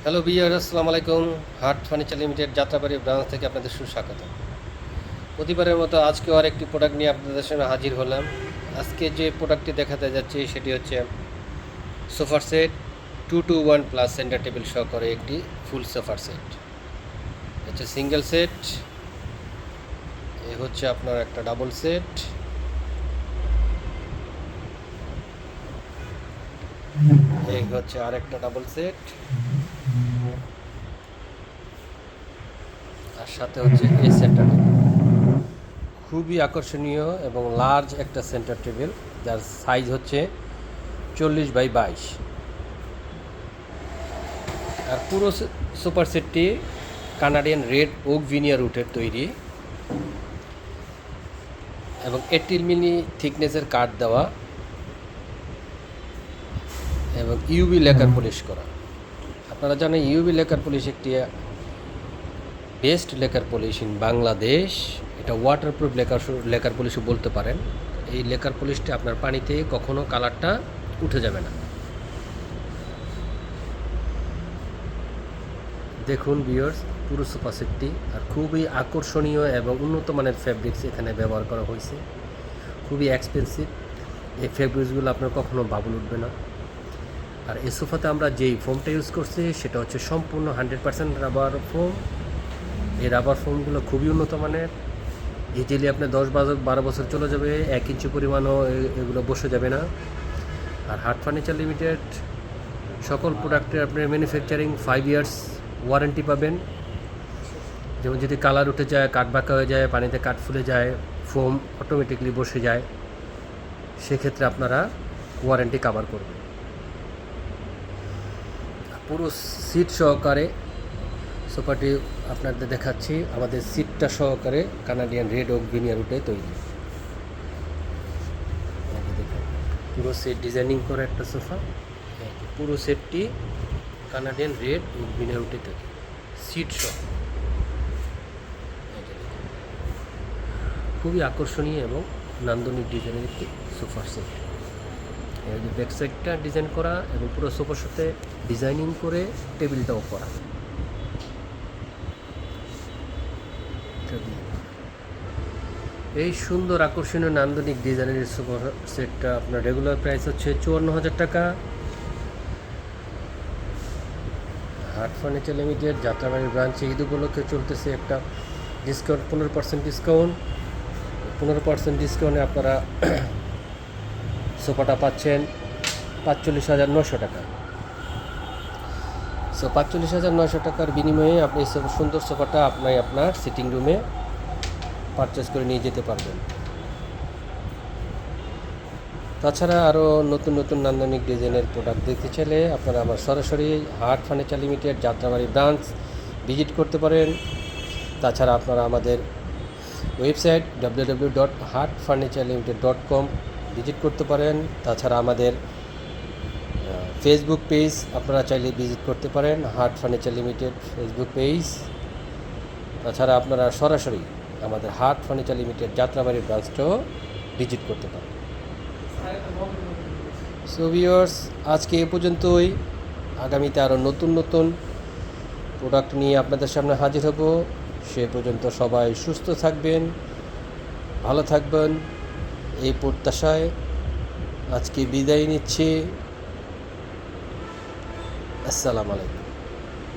Hello বিয়ার, আসসালামু আলাইকুম। হাট ফার্নিচার লিমিটেড যাত্রাবাড়ি ব্রাঞ্চ থেকে আপনাদের সুস্বাগত। প্রতিবারের মতো আজকেও আরেকটি প্রোডাক্ট নিয়ে আপনাদের সামনে হাজির হলাম। আজকে যে প্রোডাক্টটি দেখাতে যাচ্ছি সেটি হচ্ছে সোফার set 2-to-1 plus centre table সহকারে একটি ফুল সোফার সেট। হচ্ছে সিঙ্গেল সেট, এ হচ্ছে আপনার একটা ডাবল সেট, এই হচ্ছে আরেকটা ডাবল সেট, আর সাথে হচ্ছে এই সেন্টার টেবিল। খুবই আকর্ষণীয় এবং লার্জ একটা সেন্টার টেবিল, যার সাইজ হচ্ছে 40x22। আর পুরো সুপার সেটটি কানাডিয়ান রেড ওক ভিনিয়ার উটের তৈরি এবং 18 মিলি থিকনেসের কাঠ দেওয়া এবং ইউভি লেকার পলিশ করা। আপনারা জানেন ইউভি লেকার পলিশ একটি best lacquer polish in Bangladesh. এটা ওয়াটারপ্রুফ লেকার পলিশও বলতে পারেন। এই লেকার পলিশটা আপনার পানিতে কখনো কালারটা উঠে যাবে না। দেখুন ভিউয়ার্স, পুরো সোফা সেটটি আর খুবই আকর্ষণীয় এবং উন্নত মানের ফ্যাব্রিক্স এখানে ব্যবহার করা হয়েছে। খুবই এক্সপেন্সিভ এই ফ্যাব্রিক্সগুলো আপনার কখনো বাবুল উঠবে না। আর এই সোফাতে আমরা যেই ফোমটা ইউজ করছি সেটা হচ্ছে সম্পূর্ণ 100% রাবার ফোম। এই রাবার ফোমগুলো খুবই উন্নত মানের। ইজিলি আপনার 10-12 বছর চলে যাবে, 1 ইঞ্চি পরিমাণও এগুলো বসে যাবে না। আর হাট ফার্নিচার লিমিটেড সকল প্রোডাক্টের আপনার ম্যানুফ্যাকচারিং 5 ইয়ার্স ওয়ারেন্টি পাবেন। যেমন যদি কালার উঠে যায়, কাঠ বাঁকা হয়ে যায়, পানিতে কাঠ ফুলে যায়, ফোম অটোমেটিকলি বসে যায়, সেক্ষেত্রে আপনারা ওয়ারেন্টি কভার করবেন। পুরো সিট সহকারে সোফাটি আপনাদের দেখাচ্ছি। আমাদের সিটটা সহকারে কানাডিয়ান রেড ওক ভিনিয়ার উটে তৈরি। পুরো সেট ডিজাইনিং করা একটা সোফা। পুরো সেটটি কানাডিয়ান রেড ওক ভিনিয়ার উটে তৈরি, সিট সহ। খুবই আকর্ষণীয় এবং নান্দনিক ডিজাইনের একটি সোফার সেট। এই যে ব্যাক সাইডটা ডিজাইন করা এবং পুরো সোফার সাথে ডিজাইনিং করে টেবিলটাও করা। এই সুন্দর আকর্ষণীয় নান্দনিক ডিজাইনের সোফা সেটটা আপনার রেগুলার প্রাইস হচ্ছে 54,000 টাকা। হাট ফার্নিচার লিমিটেড যাত্রাবাড়ি ব্রাঞ্চে ঈদ উপলক্ষে চলতেছে একটা ডিসকাউন্ট, 15% ডিসকাউন্ট। 15% ডিসকাউন্টে আপনারা সোফাটা পাচ্ছেন 45,900 টাকা। সো 45,900 টাকার বিনিময়ে আপনি এই সুন্দর সোফাটা আপনার সিটিং রুমে পারচেস করে নিয়ে যেতে পারবেন। তাছাড়া আরও নতুন নতুন নান্দনিক ডিজাইনের প্রোডাক্ট দেখতে চাইলে আপনারা আমার সরাসরি হাট furniture limited Jatrabari branch visit করতে পারেন। তাছাড়া আপনারা আমাদের ওয়েবসাইট www.hartfurniturelimited.com ভিজিট করতে পারেন। তাছাড়া আমাদের ফেসবুক পেজ আপনারা চাইলে ভিজিট করতে পারেন, হাট ফার্নিচার লিমিটেড ফেসবুক পেজ। তাছাড়া আপনারা সরাসরি আমাদের হাট ফার্নিচার লিমিটেড যাত্রাবাড়ি ব্রাঞ্চটাও ভিজিট করতে পারেন। সো ভিউয়ার্স, আজকে এ পর্যন্তই। আগামীতে আরও নতুন নতুন প্রোডাক্ট নিয়ে আপনাদের সামনে হাজির হব। সে পর্যন্ত সবাই সুস্থ থাকবেন, ভালো থাকবেন, এই প্রত্যাশায় আজকে বিদায় নিচ্ছি। আসসালামু আলাইকুম।